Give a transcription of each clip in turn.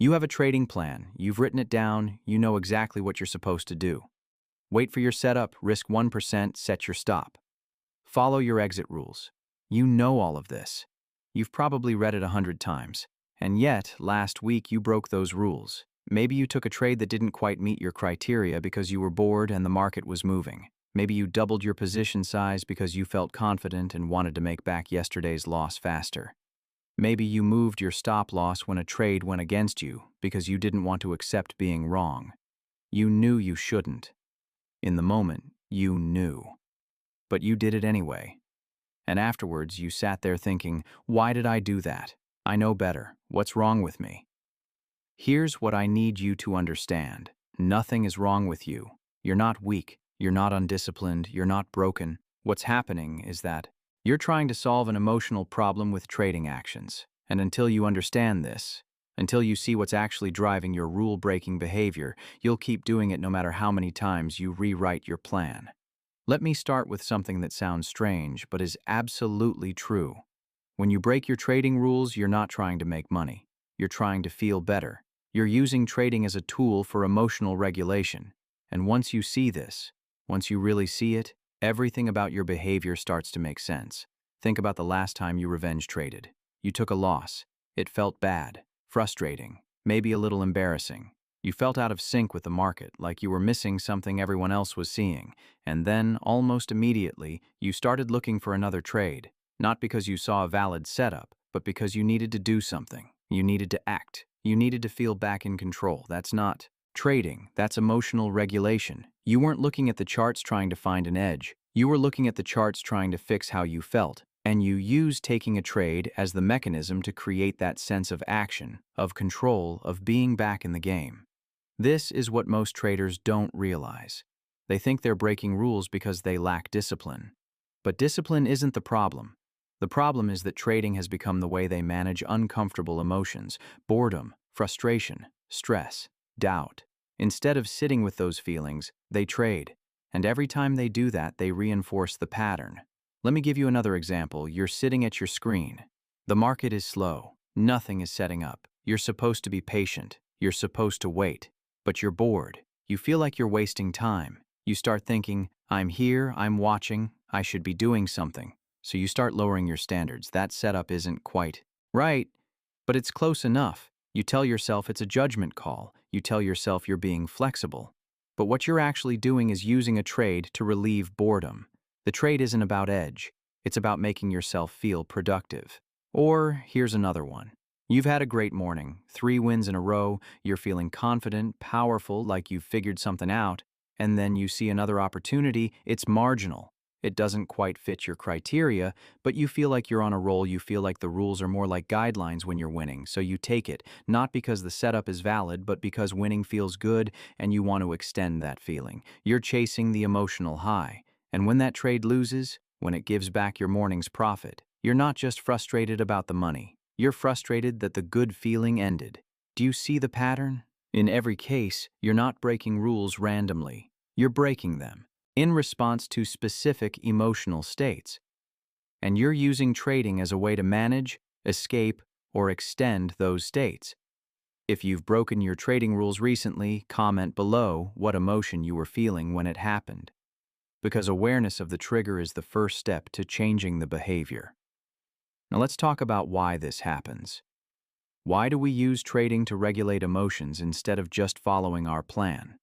You have a trading plan, you've written it down, you know exactly what you're supposed to do. Wait for your setup, risk 1%, set your stop. Follow your exit rules. You know all of this. You've probably read it 100 times. And yet, last week you broke those rules. Maybe you took a trade that didn't quite meet your criteria because you were bored and the market was moving. Maybe you doubled your position size because you felt confident and wanted to make back yesterday's loss faster. Maybe you moved your stop loss when a trade went against you because you didn't want to accept being wrong. You knew you shouldn't. In the moment, you knew. But you did it anyway. And afterwards, you sat there thinking, why did I do that? I know better. What's wrong with me? Here's what I need you to understand. Nothing is wrong with you. You're not weak. You're not undisciplined. You're not broken. What's happening is that you're trying to solve an emotional problem with trading actions. And until you understand this, until you see what's actually driving your rule-breaking behavior, you'll keep doing it no matter how many times you rewrite your plan. Let me start with something that sounds strange, but is absolutely true. When you break your trading rules, you're not trying to make money. You're trying to feel better. You're using trading as a tool for emotional regulation. And once you see this, once you really see it, everything about your behavior starts to make sense. Think about the last time you revenge traded. You took a loss. It felt bad, frustrating, maybe a little embarrassing. You felt out of sync with the market, like you were missing something everyone else was seeing. And then, almost immediately, you started looking for another trade, not because you saw a valid setup, but because you needed to do something. You needed to act. You needed to feel back in control. That's not trading. That's emotional regulation. You weren't looking at the charts trying to find an edge. You were looking at the charts trying to fix how you felt. And you used taking a trade as the mechanism to create that sense of action, of control, of being back in the game. This is what most traders don't realize. They think they're breaking rules because they lack discipline. But discipline isn't the problem. The problem is that trading has become the way they manage uncomfortable emotions, boredom, frustration, stress, doubt. Instead of sitting with those feelings, they trade. And every time they do that, they reinforce the pattern. Let me give you another example. You're sitting at your screen. The market is slow. Nothing is setting up. You're supposed to be patient. You're supposed to wait. But you're bored. You feel like you're wasting time. You start thinking, I'm here, I'm watching, I should be doing something. So you start lowering your standards. That setup isn't quite right, but it's close enough. You tell yourself it's a judgment call. You tell yourself you're being flexible. But what you're actually doing is using a trade to relieve boredom. The trade isn't about edge. It's about making yourself feel productive. Or here's another one. You've had a great morning, 3 wins in a row, you're feeling confident, powerful, like you've figured something out, and then you see another opportunity. It's marginal. It doesn't quite fit your criteria, but you feel like you're on a roll. You feel like the rules are more like guidelines when you're winning, so you take it, not because the setup is valid, but because winning feels good and you want to extend that feeling. You're chasing the emotional high, and when that trade loses, when it gives back your morning's profit, you're not just frustrated about the money. You're frustrated that the good feeling ended. Do you see the pattern? In every case, you're not breaking rules randomly. You're breaking them in response to specific emotional states. And you're using trading as a way to manage, escape, or extend those states. If you've broken your trading rules recently, comment below what emotion you were feeling when it happened. Because awareness of the trigger is the first step to changing the behavior. Now let's talk about why this happens. Why do we use trading to regulate emotions instead of just following our plan?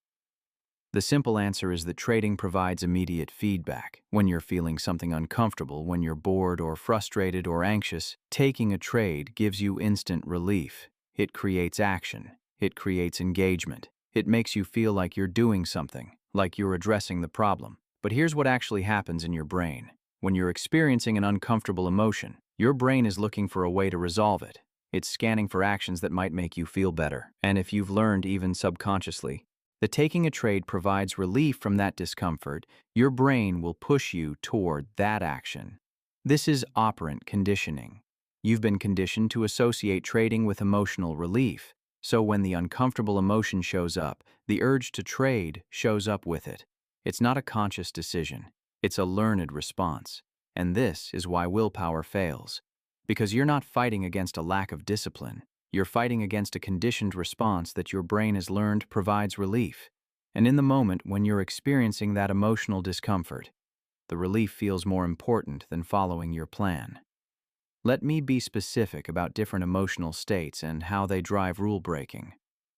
The simple answer is that trading provides immediate feedback. When you're feeling something uncomfortable, when you're bored or frustrated or anxious, taking a trade gives you instant relief. It creates action. It creates engagement. It makes you feel like you're doing something, like you're addressing the problem. But here's what actually happens in your brain. When you're experiencing an uncomfortable emotion, your brain is looking for a way to resolve it. It's scanning for actions that might make you feel better. And if you've learned, even subconsciously, that taking a trade provides relief from that discomfort, your brain will push you toward that action. This is operant conditioning. You've been conditioned to associate trading with emotional relief. So when the uncomfortable emotion shows up, the urge to trade shows up with it. It's not a conscious decision. It's a learned response. And this is why willpower fails. Because you're not fighting against a lack of discipline. You're fighting against a conditioned response that your brain has learned provides relief. And in the moment when you're experiencing that emotional discomfort, the relief feels more important than following your plan. Let me be specific about different emotional states and how they drive rule breaking.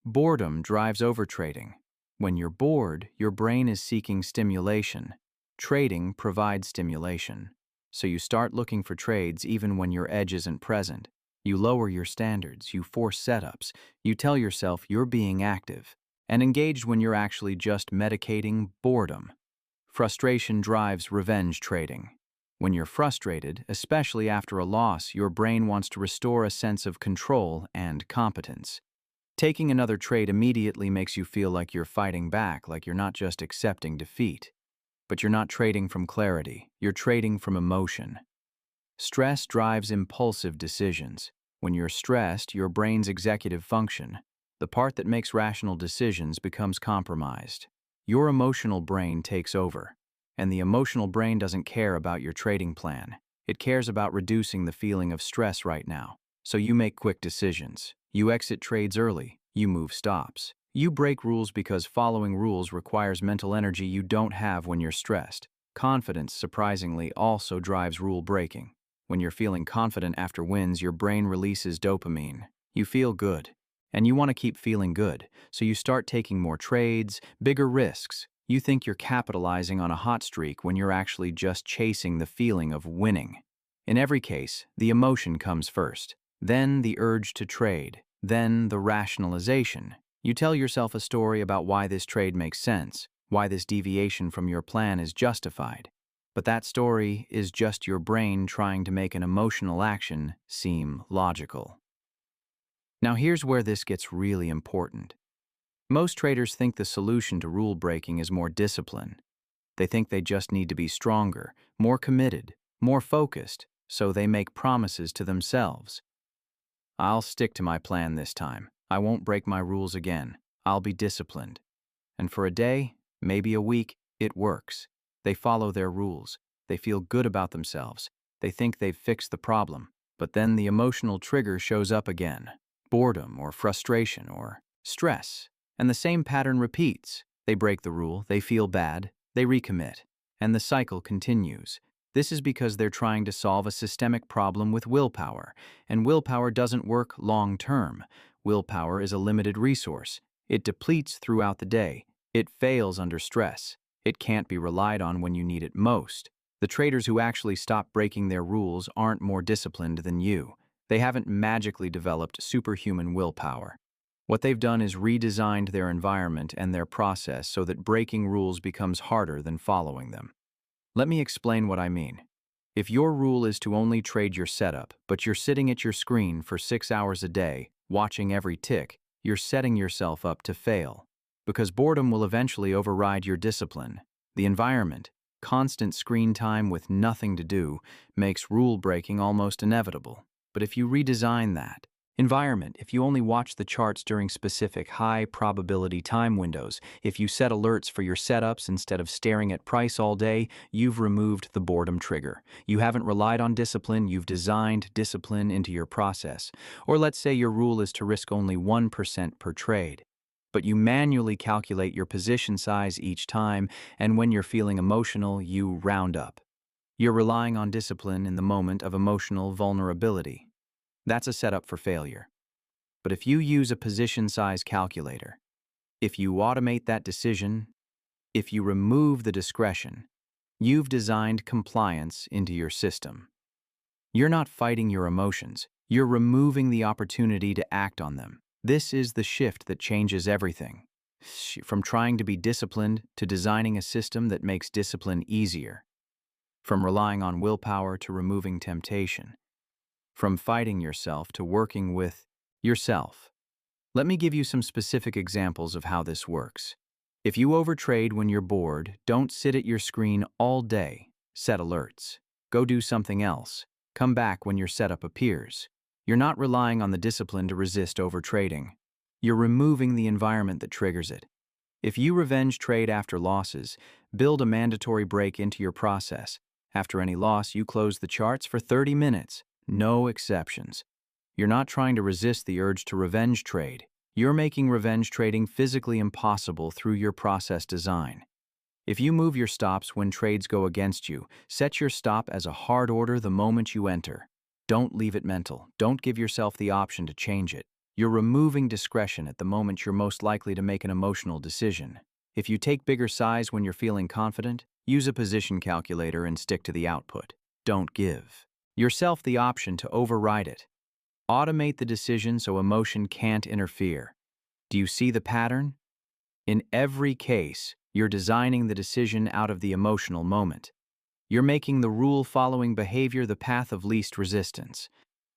Boredom drives overtrading. When you're bored, your brain is seeking stimulation. Trading provides stimulation. So you start looking for trades even when your edge isn't present. You lower your standards, you force setups, you tell yourself you're being active and engaged when you're actually just medicating boredom. Frustration drives revenge trading. When you're frustrated, especially after a loss, your brain wants to restore a sense of control and competence. Taking another trade immediately makes you feel like you're fighting back, like you're not just accepting defeat. But you're not trading from clarity, you're trading from emotion. Stress drives impulsive decisions. When you're stressed, your brain's executive function, the part that makes rational decisions, becomes compromised. Your emotional brain takes over. And the emotional brain doesn't care about your trading plan. It cares about reducing the feeling of stress right now. So you make quick decisions. You exit trades early. You move stops. You break rules because following rules requires mental energy you don't have when you're stressed. Confidence, surprisingly, also drives rule breaking. When you're feeling confident after wins, your brain releases dopamine. You feel good. And you want to keep feeling good, so you start taking more trades, bigger risks. You think you're capitalizing on a hot streak when you're actually just chasing the feeling of winning. In every case, the emotion comes first, then the urge to trade, then the rationalization. You tell yourself a story about why this trade makes sense, why this deviation from your plan is justified. But that story is just your brain trying to make an emotional action seem logical. Now here's where this gets really important. Most traders think the solution to rule breaking is more discipline. They think they just need to be stronger, more committed, more focused, so they make promises to themselves. I'll stick to my plan this time. I won't break my rules again. I'll be disciplined. And for a day, maybe a week, it works. They follow their rules. They feel good about themselves. They think they've fixed the problem. But then the emotional trigger shows up again. Boredom or frustration or stress. And the same pattern repeats. They break the rule, they feel bad, they recommit. And the cycle continues. This is because they're trying to solve a systemic problem with willpower. And willpower doesn't work long term. Willpower is a limited resource. It depletes throughout the day. It fails under stress. It can't be relied on when you need it most. The traders who actually stop breaking their rules aren't more disciplined than you. They haven't magically developed superhuman willpower. What they've done is redesigned their environment and their process so that breaking rules becomes harder than following them. Let me explain what I mean. If your rule is to only trade your setup, but you're sitting at your screen for 6 hours a day, watching every tick, you're setting yourself up to fail. Because boredom will eventually override your discipline. The environment, constant screen time with nothing to do, makes rule breaking almost inevitable. But if you redesign that environment, if you only watch the charts during specific high-probability time windows, if you set alerts for your setups instead of staring at price all day, you've removed the boredom trigger. You haven't relied on discipline, you've designed discipline into your process. Or let's say your rule is to risk only 1% per trade. But you manually calculate your position size each time, and when you're feeling emotional, you round up. You're relying on discipline in the moment of emotional vulnerability. That's a setup for failure. But if you use a position size calculator, if you automate that decision, if you remove the discretion, you've designed compliance into your system. You're not fighting your emotions, you're removing the opportunity to act on them. This is the shift that changes everything. From trying to be disciplined to designing a system that makes discipline easier. From relying on willpower to removing temptation. From fighting yourself to working with yourself. Let me give you some specific examples of how this works. If you overtrade when you're bored, don't sit at your screen all day. Set alerts. Go do something else. Come back when your setup appears. You're not relying on the discipline to resist overtrading. You're removing the environment that triggers it. If you revenge trade after losses, build a mandatory break into your process. After any loss, you close the charts for 30 minutes. No exceptions. You're not trying to resist the urge to revenge trade. You're making revenge trading physically impossible through your process design. If you move your stops when trades go against you, set your stop as a hard order the moment you enter. Don't leave it mental. Don't give yourself the option to change it. You're removing discretion at the moment you're most likely to make an emotional decision. If you take bigger size when you're feeling confident, use a position calculator and stick to the output. Don't give yourself the option to override it. Automate the decision so emotion can't interfere. Do you see the pattern? In every case, you're designing the decision out of the emotional moment. You're making the rule-following behavior the path of least resistance.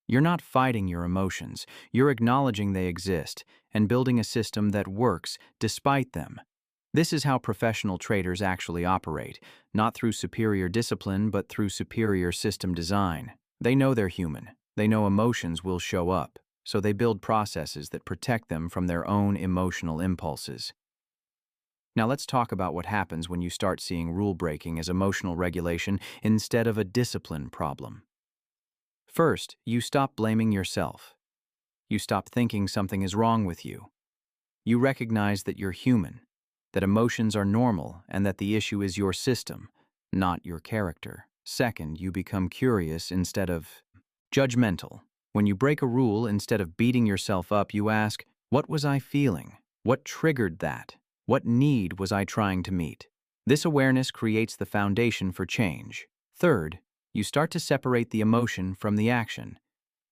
You're not fighting your emotions, you're acknowledging they exist and building a system that works despite them. This is how professional traders actually operate, not through superior discipline but through superior system design. They know they're human. They know emotions will show up, so they build processes that protect them from their own emotional impulses. Now let's talk about what happens when you start seeing rule breaking as emotional regulation instead of a discipline problem. First, you stop blaming yourself. You stop thinking something is wrong with you. You recognize that you're human, that emotions are normal, and that the issue is your system, not your character. Second, you become curious instead of judgmental. When you break a rule, instead of beating yourself up, you ask, what was I feeling? What triggered that? What need was I trying to meet? This awareness creates the foundation for change. Third, you start to separate the emotion from the action.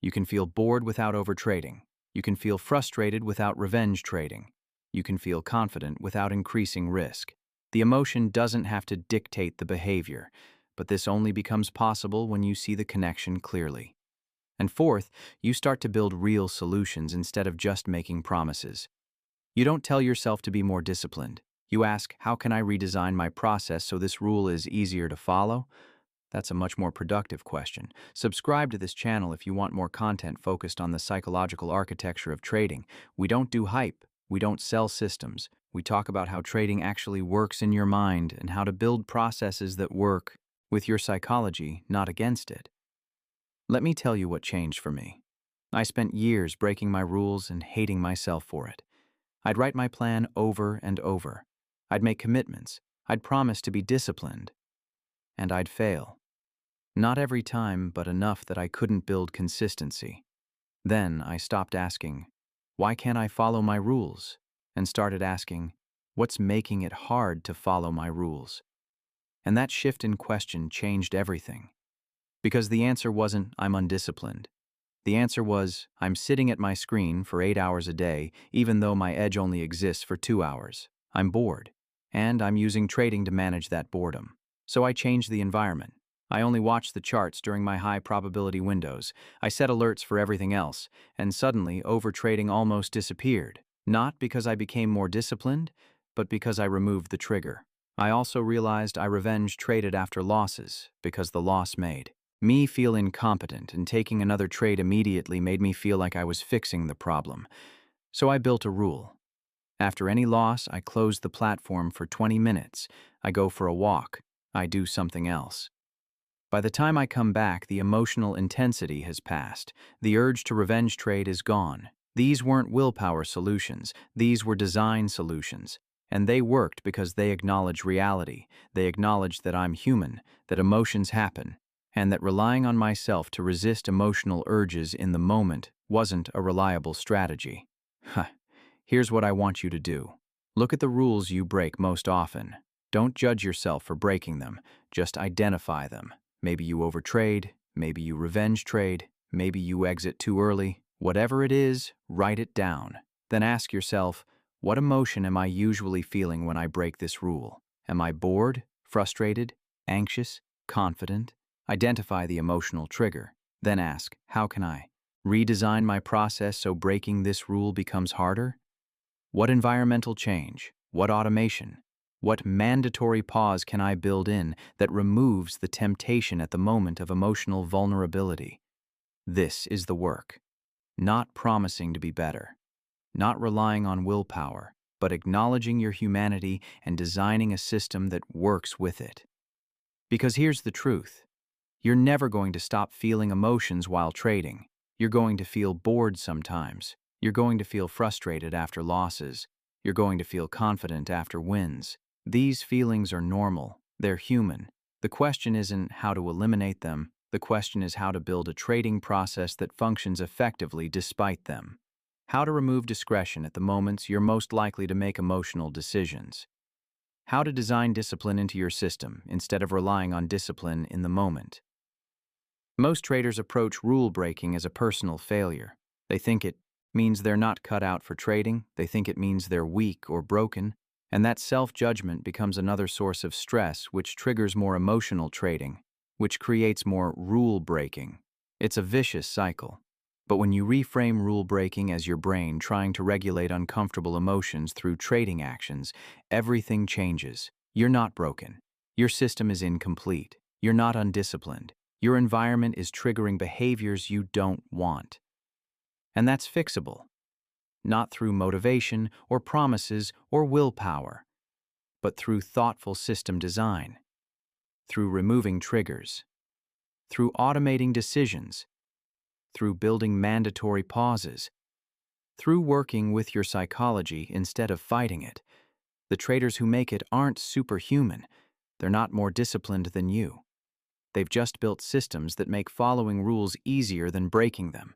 You can feel bored without overtrading. You can feel frustrated without revenge trading. You can feel confident without increasing risk. The emotion doesn't have to dictate the behavior, but this only becomes possible when you see the connection clearly. And fourth, you start to build real solutions instead of just making promises. You don't tell yourself to be more disciplined. You ask, how can I redesign my process so this rule is easier to follow? That's a much more productive question. Subscribe to this channel if you want more content focused on the psychological architecture of trading. We don't do hype. We don't sell systems. We talk about how trading actually works in your mind and how to build processes that work with your psychology, not against it. Let me tell you what changed for me. I spent years breaking my rules and hating myself for it. I'd write my plan over and over. I'd make commitments. I'd promise to be disciplined. And I'd fail. Not every time, but enough that I couldn't build consistency. Then I stopped asking, why can't I follow my rules? And started asking, what's making it hard to follow my rules? And that shift in question changed everything. Because the answer wasn't, I'm undisciplined. The answer was, I'm sitting at my screen for 8 hours a day, even though my edge only exists for 2 hours. I'm bored. And I'm using trading to manage that boredom. So I changed the environment. I only watched the charts during my high probability windows. I set alerts for everything else, and suddenly overtrading almost disappeared. Not because I became more disciplined, but because I removed the trigger. I also realized I revenge traded after losses, because the loss made me feel incompetent, and taking another trade immediately made me feel like I was fixing the problem. So I built a rule. After any loss, I close the platform for 20 minutes. I go for a walk. I do something else. By the time I come back, the emotional intensity has passed. The urge to revenge trade is gone. These weren't willpower solutions. These were design solutions. And they worked because they acknowledge reality. They acknowledge that I'm human, that emotions happen, and that relying on myself to resist emotional urges in the moment wasn't a reliable strategy. Here's what I want you to do. Look at the rules you break most often. Don't judge yourself for breaking them. Just identify them. Maybe you overtrade, maybe you revenge trade, maybe you exit too early. Whatever it is, write it down. Then ask yourself, what emotion am I usually feeling when I break this rule? Am I bored, frustrated, anxious, confident? Identify the emotional trigger. Then ask, how can I redesign my process so breaking this rule becomes harder? What environmental change? What automation? What mandatory pause can I build in that removes the temptation at the moment of emotional vulnerability? This is the work. Not promising to be better. Not relying on willpower, but acknowledging your humanity and designing a system that works with it. Because here's the truth. You're never going to stop feeling emotions while trading. You're going to feel bored sometimes. You're going to feel frustrated after losses. You're going to feel confident after wins. These feelings are normal. They're human. The question isn't how to eliminate them. The question is how to build a trading process that functions effectively despite them. How to remove discretion at the moments you're most likely to make emotional decisions. How to design discipline into your system instead of relying on discipline in the moment. Most traders approach rule breaking as a personal failure. They think it means they're not cut out for trading. They think it means they're weak or broken. And that self-judgment becomes another source of stress, which triggers more emotional trading, which creates more rule breaking. It's a vicious cycle. But when you reframe rule breaking as your brain trying to regulate uncomfortable emotions through trading actions, everything changes. You're not broken. Your system is incomplete. You're not undisciplined. Your environment is triggering behaviors you don't want. And that's fixable. Not through motivation or promises or willpower, but through thoughtful system design, through removing triggers, through automating decisions, through building mandatory pauses, through working with your psychology instead of fighting it. The traders who make it aren't superhuman. They're not more disciplined than you. They've just built systems that make following rules easier than breaking them.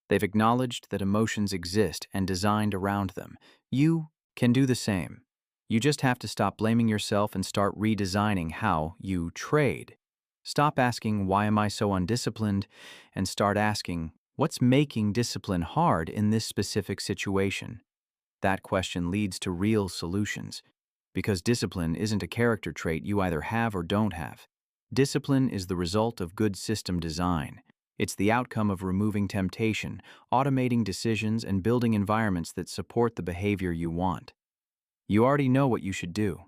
They've acknowledged that emotions exist and designed around them. You can do the same. You just have to stop blaming yourself and start redesigning how you trade. Stop asking, why am I so undisciplined? And start asking, what's making discipline hard in this specific situation? That question leads to real solutions. Because discipline isn't a character trait you either have or don't have. Discipline is the result of good system design. It's the outcome of removing temptation, automating decisions, and building environments that support the behavior you want. You already know what you should do.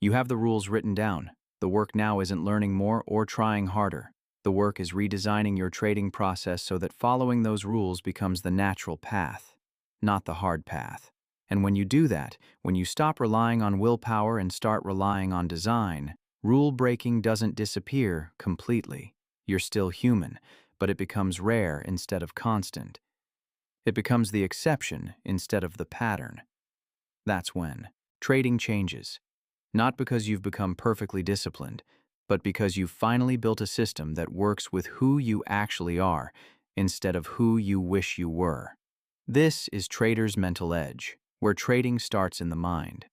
You have the rules written down. The work now isn't learning more or trying harder. The work is redesigning your trading process so that following those rules becomes the natural path, not the hard path. And when you do that, when you stop relying on willpower and start relying on design, rule breaking doesn't disappear completely. You're still human, but it becomes rare instead of constant. It becomes the exception instead of the pattern. That's when trading changes. Not because you've become perfectly disciplined, but because you've finally built a system that works with who you actually are instead of who you wish you were. This is Trader's Mental Edge, where trading starts in the mind.